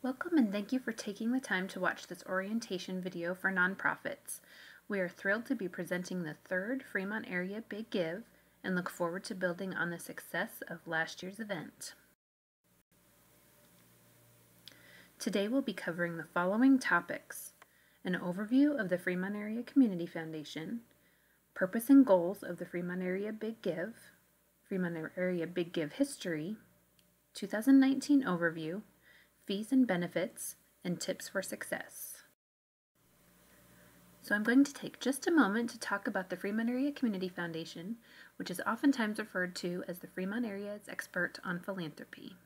Welcome and thank you for taking the time to watch this orientation video for nonprofits. We are thrilled to be presenting the third Fremont Area Big Give and look forward to building on the success of last year's event. Today we'll be covering the following topics: an overview of the Fremont Area Community Foundation, purpose and goals of the Fremont Area Big Give, Fremont Area Big Give history, 2019 overview, fees and benefits, and tips for success. So I'm going to take just a moment to talk about the Fremont Area Community Foundation, which is oftentimes referred to as the Fremont Area's expert on philanthropy.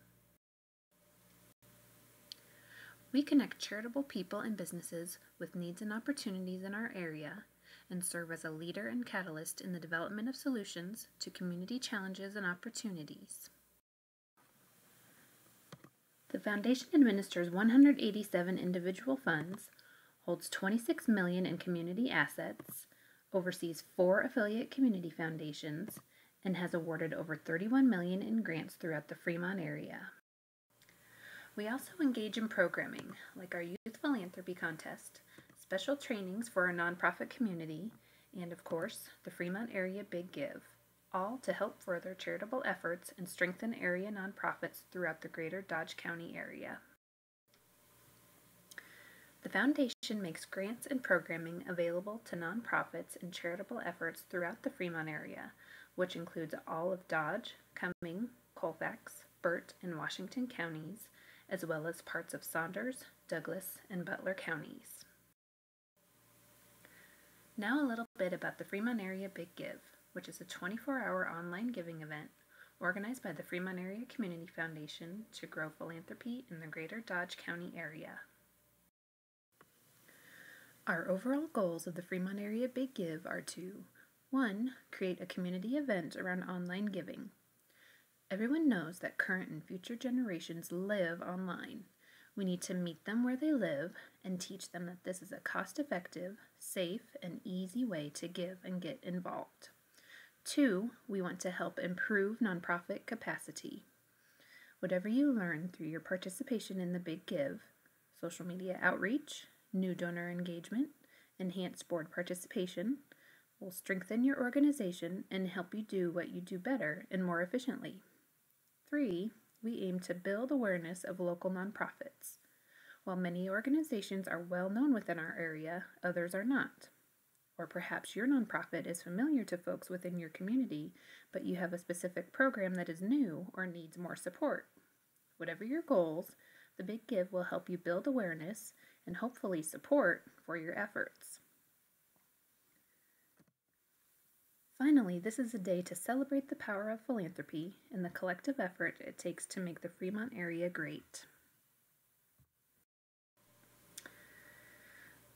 We connect charitable people and businesses with needs and opportunities in our area and serve as a leader and catalyst in the development of solutions to community challenges and opportunities. The foundation administers 187 individual funds, holds $26 million in community assets, oversees 4 affiliate community foundations, and has awarded over $31 million in grants throughout the Fremont area. We also engage in programming, like our Youth Philanthropy Contest, special trainings for our nonprofit community, and of course, the Fremont Area Big Give, all to help further charitable efforts and strengthen area nonprofits throughout the greater Dodge County area. The foundation makes grants and programming available to nonprofits and charitable efforts throughout the Fremont area, which includes all of Dodge, Cumming, Colfax, Burt, and Washington counties, as well as parts of Saunders, Douglas, and Butler counties. Now a little bit about the Fremont Area Big Give, which is a 24-hour online giving event organized by the Fremont Area Community Foundation to grow philanthropy in the greater Dodge County area. Our overall goals of the Fremont Area Big Give are to 1. Create a community event around online giving. Everyone knows that current and future generations live online. We need to meet them where they live and teach them that this is a cost-effective, safe, and easy way to give and get involved. 2, we want to help improve nonprofit capacity. Whatever you learn through your participation in the Big Give, social media outreach, new donor engagement, enhanced board participation, will strengthen your organization and help you do what you do better and more efficiently. 3, we aim to build awareness of local nonprofits. While many organizations are well known within our area, others are not. Or perhaps your nonprofit is familiar to folks within your community, but you have a specific program that is new or needs more support. Whatever your goals, the Big Give will help you build awareness and hopefully support for your efforts. Finally, this is a day to celebrate the power of philanthropy and the collective effort it takes to make the Fremont area great.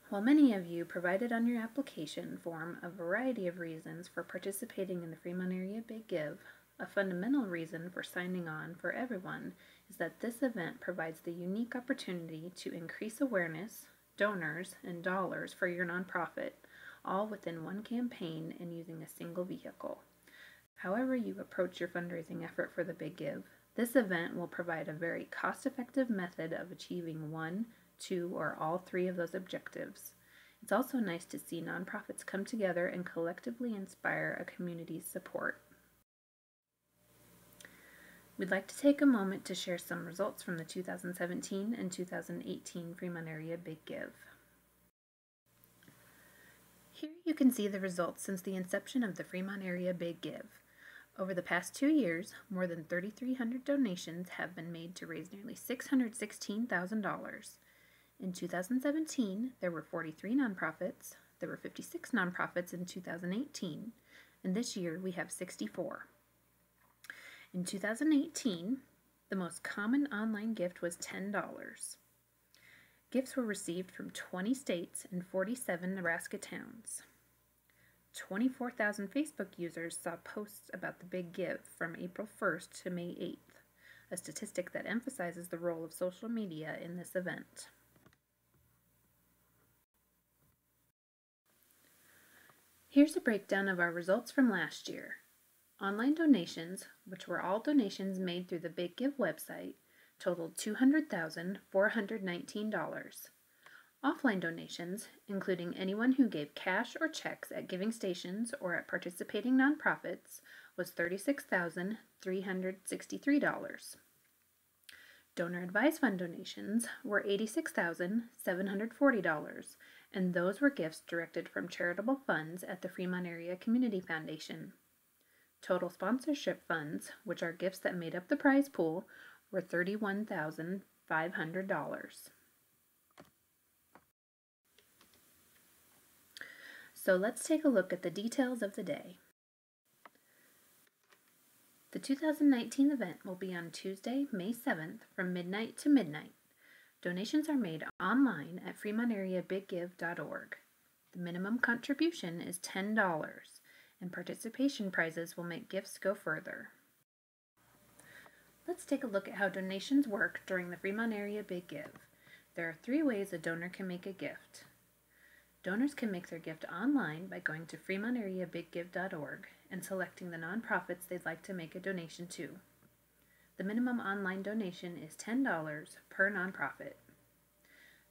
While many of you provided on your application form a variety of reasons for participating in the Fremont Area Big Give, a fundamental reason for signing on for everyone is that this event provides the unique opportunity to increase awareness, donors, and dollars for your nonprofit, all within one campaign and using a single vehicle. However you approach your fundraising effort for the Big Give, this event will provide a very cost-effective method of achieving 1, 2, or all 3 of those objectives. It's also nice to see nonprofits come together and collectively inspire a community's support. We'd like to take a moment to share some results from the 2017 and 2018 Fremont Area Big Give. Here you can see the results since the inception of the Fremont Area Big Give. Over the past 2 years, more than 3,300 donations have been made to raise nearly $616,000. In 2017, there were 43 nonprofits, there were 56 nonprofits in 2018, and this year we have 64. In 2018, the most common online gift was $10. Gifts were received from 20 states and 47 Nebraska towns. 24,000 Facebook users saw posts about the Big Give from April 1st to May 8th, a statistic that emphasizes the role of social media in this event. Here's a breakdown of our results from last year. Online donations, which were all donations made through the Big Give website, totaled $200,419. Offline donations, including anyone who gave cash or checks at giving stations or at participating nonprofits, was $36,363. Donor Advised Fund donations were $86,740, and those were gifts directed from charitable funds at the Fremont Area Community Foundation. Total sponsorship funds, which are gifts that made up the prize pool, were $31,500. So let's take a look at the details of the day. The 2019 event will be on Tuesday, May 7th from midnight to midnight. Donations are made online at fremontareabiggive.org. The minimum contribution is $10, and participation prizes will make gifts go further. Let's take a look at how donations work during the Fremont Area Big Give. There are 3 ways a donor can make a gift. Donors can make their gift online by going to fremontareabiggive.org and selecting the nonprofits they'd like to make a donation to. The minimum online donation is $10 per nonprofit.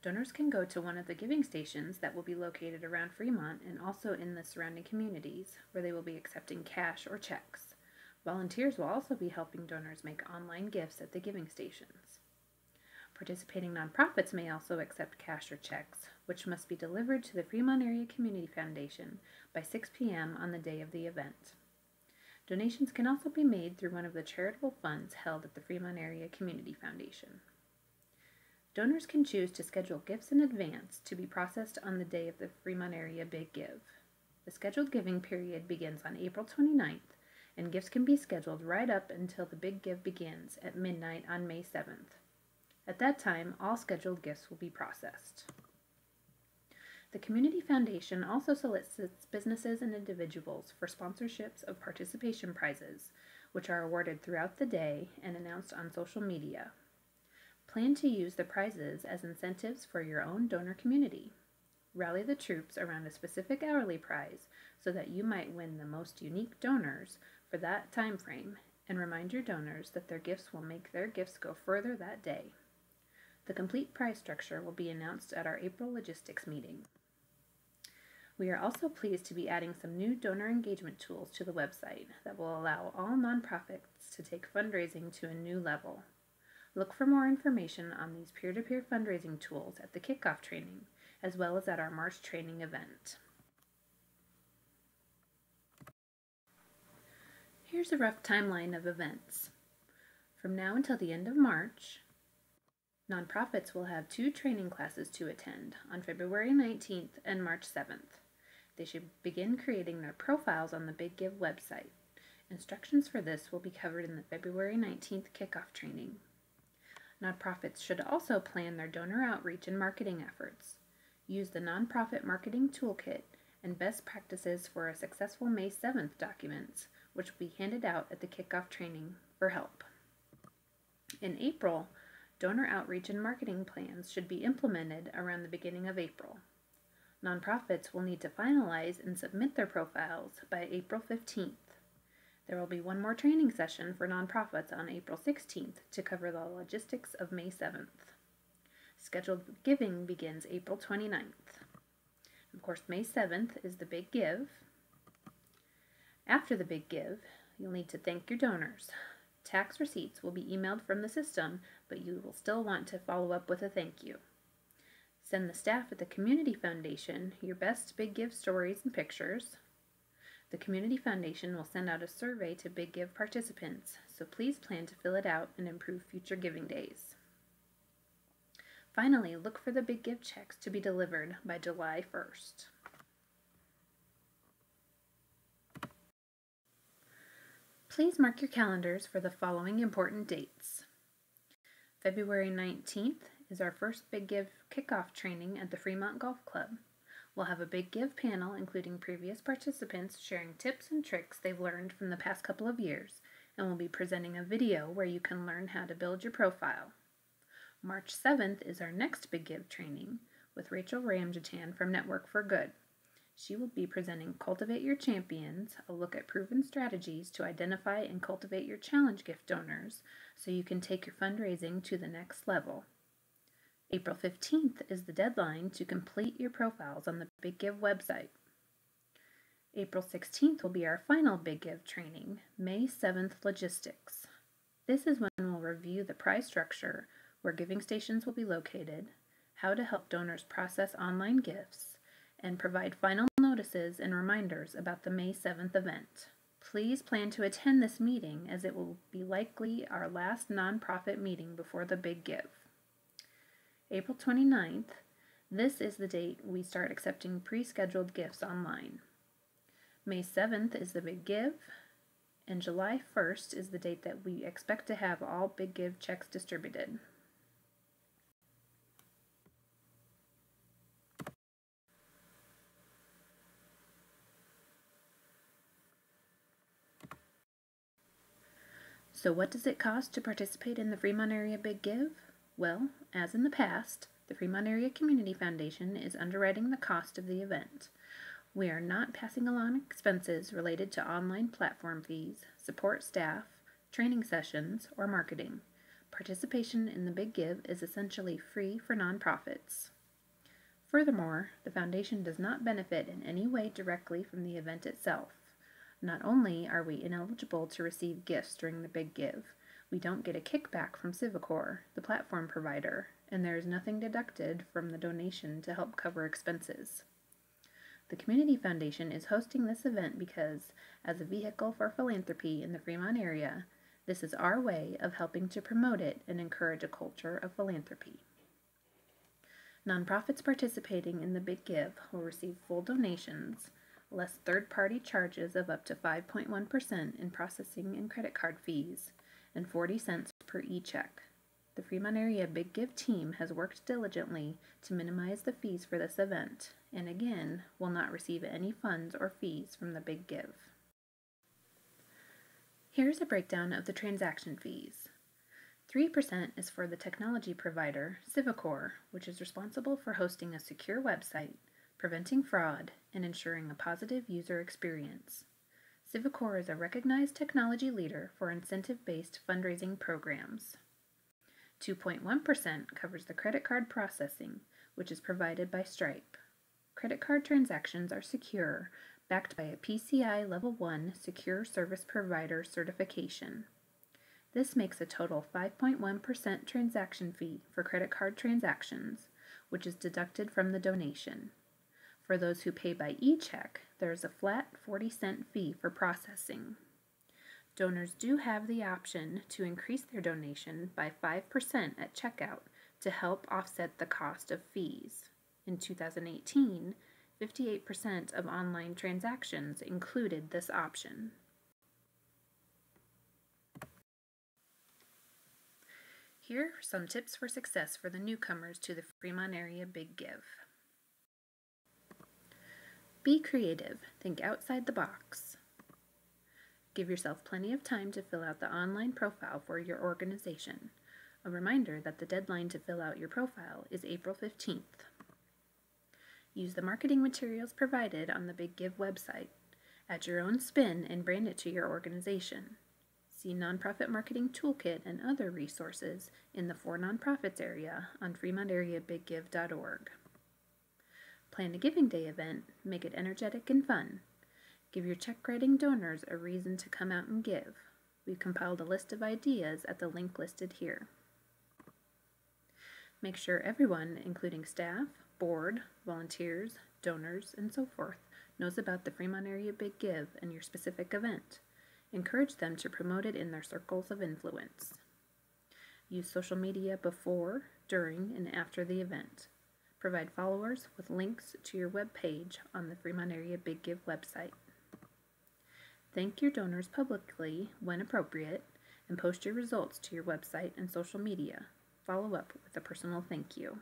Donors can go to one of the giving stations that will be located around Fremont and also in the surrounding communities, where they will be accepting cash or checks. Volunteers will also be helping donors make online gifts at the giving stations. Participating nonprofits may also accept cash or checks, which must be delivered to the Fremont Area Community Foundation by 6 p.m. on the day of the event. Donations can also be made through one of the charitable funds held at the Fremont Area Community Foundation. Donors can choose to schedule gifts in advance to be processed on the day of the Fremont Area Big Give. The scheduled giving period begins on April 29th, and gifts can be scheduled right up until the Big Give begins at midnight on May 7th. At that time, all scheduled gifts will be processed. The Community Foundation also solicits businesses and individuals for sponsorships of participation prizes, which are awarded throughout the day and announced on social media. Plan to use the prizes as incentives for your own donor community. Rally the troops around a specific hourly prize so that you might win the most unique donors for that time frame, and remind your donors that their gifts will make their gifts go further that day. The complete prize structure will be announced at our April logistics meeting. We are also pleased to be adding some new donor engagement tools to the website that will allow all nonprofits to take fundraising to a new level. Look for more information on these peer-to-peer fundraising tools at the kickoff training, as well as at our March training event. Here's a rough timeline of events. From now until the end of March, nonprofits will have 2 training classes to attend on February 19th and March 7th. They should begin creating their profiles on the Big Give website. Instructions for this will be covered in the February 19th kickoff training. Nonprofits should also plan their donor outreach and marketing efforts. Use the Nonprofit Marketing Toolkit and Best Practices for a Successful May 7th documents, which will be handed out at the kickoff training for help. In April, donor outreach and marketing plans should be implemented around the beginning of April. Nonprofits will need to finalize and submit their profiles by April 15th. There will be one more training session for nonprofits on April 16th to cover the logistics of May 7th. Scheduled giving begins April 29th. Of course, May 7th is the Big Give. After the Big Give, you'll need to thank your donors. Tax receipts will be emailed from the system, but you will still want to follow up with a thank you. Send the staff at the Community Foundation your best Big Give stories and pictures. The Community Foundation will send out a survey to Big Give participants, so please plan to fill it out and improve future giving days. Finally, look for the Big Give checks to be delivered by July 1st. Please mark your calendars for the following important dates. February 19th is our first Big Give kickoff training at the Fremont Golf Club. We'll have a Big Give panel including previous participants sharing tips and tricks they've learned from the past couple of years, and we'll be presenting a video where you can learn how to build your profile. March 7th is our next Big Give training with Rachel Ramjatan from Network for Good. She will be presenting Cultivate Your Champions, a look at proven strategies to identify and cultivate your challenge gift donors so you can take your fundraising to the next level. April 15th is the deadline to complete your profiles on the Big Give website. April 16th will be our final Big Give training, May 7th Logistics. This is when we'll review the prize structure, where giving stations will be located, how to help donors process online gifts, and provide final notices and reminders about the May 7th event. Please plan to attend this meeting, as it will be likely our last nonprofit meeting before the Big Give. April 29th, this is the date we start accepting pre-scheduled gifts online. May 7th is the Big Give, and July 1st is the date that we expect to have all Big Give checks distributed. So what does it cost to participate in the Fremont Area Big Give? Well, as in the past, the Fremont Area Community Foundation is underwriting the cost of the event. We are not passing along expenses related to online platform fees, support staff, training sessions, or marketing. Participation in the Big Give is essentially free for nonprofits. Furthermore, the foundation does not benefit in any way directly from the event itself. Not only are we ineligible to receive gifts during the Big Give, we don't get a kickback from Civicor, the platform provider, and there is nothing deducted from the donation to help cover expenses. The Community Foundation is hosting this event because, as a vehicle for philanthropy in the Fremont area, this is our way of helping to promote it and encourage a culture of philanthropy. Nonprofits participating in the Big Give will receive full donations, less third-party charges of up to 5.1% in processing and credit card fees, and 40 cents per e-check. The Fremont Area Big Give team has worked diligently to minimize the fees for this event, and again, will not receive any funds or fees from the Big Give. Here's a breakdown of the transaction fees. 3% is for the technology provider, Civicor, which is responsible for hosting a secure website, preventing fraud, and ensuring a positive user experience. Civicor is a recognized technology leader for incentive-based fundraising programs. 2.1% covers the credit card processing, which is provided by Stripe. Credit card transactions are secure, backed by a PCI Level 1 Secure Service Provider certification. This makes a total 5.1% transaction fee for credit card transactions, which is deducted from the donation. For those who pay by e-check, there is a flat 40-cent fee for processing. Donors do have the option to increase their donation by 5% at checkout to help offset the cost of fees. In 2018, 58% of online transactions included this option. Here are some tips for success for the newcomers to the Fremont Area Big Give. Be creative. Think outside the box. Give yourself plenty of time to fill out the online profile for your organization. A reminder that the deadline to fill out your profile is April 15th. Use the marketing materials provided on the Big Give website. Add your own spin and brand it to your organization. See Nonprofit Marketing Toolkit and other resources in the For Nonprofits area on FremontAreaBigGive.org. Plan a Giving Day event, make it energetic and fun. Give your check-writing donors a reason to come out and give. We've compiled a list of ideas at the link listed here. Make sure everyone, including staff, board, volunteers, donors, and so forth, knows about the Fremont Area Big Give and your specific event. Encourage them to promote it in their circles of influence. Use social media before, during, and after the event. Provide followers with links to your web page on the Fremont Area Big Give website. Thank your donors publicly when appropriate, and post your results to your website and social media. Follow up with a personal thank you.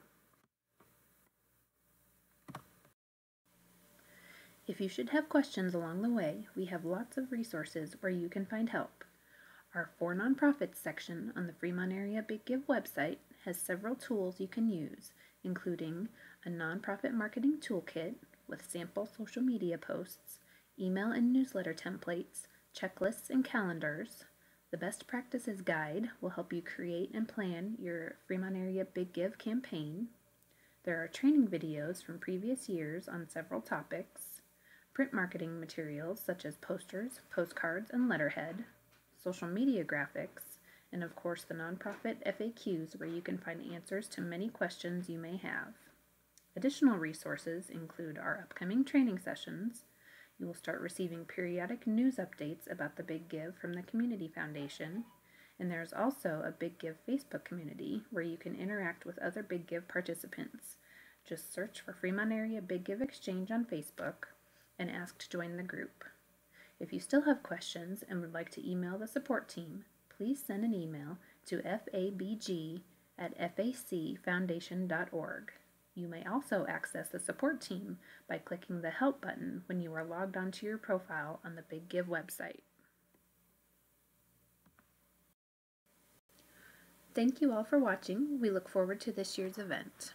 If you should have questions along the way, we have lots of resources where you can find help. Our For Nonprofits section on the Fremont Area Big Give website has several tools you can use, including a nonprofit marketing toolkit, with sample social media posts, email and newsletter templates, checklists, and calendars. The Best Practices Guide will help you create and plan your Fremont Area Big Give campaign. There are training videos from previous years on several topics, print marketing materials such as posters, postcards, and letterhead, social media graphics, and of course the nonprofit FAQs where you can find answers to many questions you may have. Additional resources include our upcoming training sessions. You will start receiving periodic news updates about the Big Give from the Community Foundation, and there's also a Big Give Facebook community where you can interact with other Big Give participants. Just search for Fremont Area Big Give Exchange on Facebook and ask to join the group. If you still have questions and would like to email the support team, please send an email to fabg@facfoundation.org. You may also access the support team by clicking the Help button when you are logged onto your profile on the Big Give website. Thank you all for watching. We look forward to this year's event.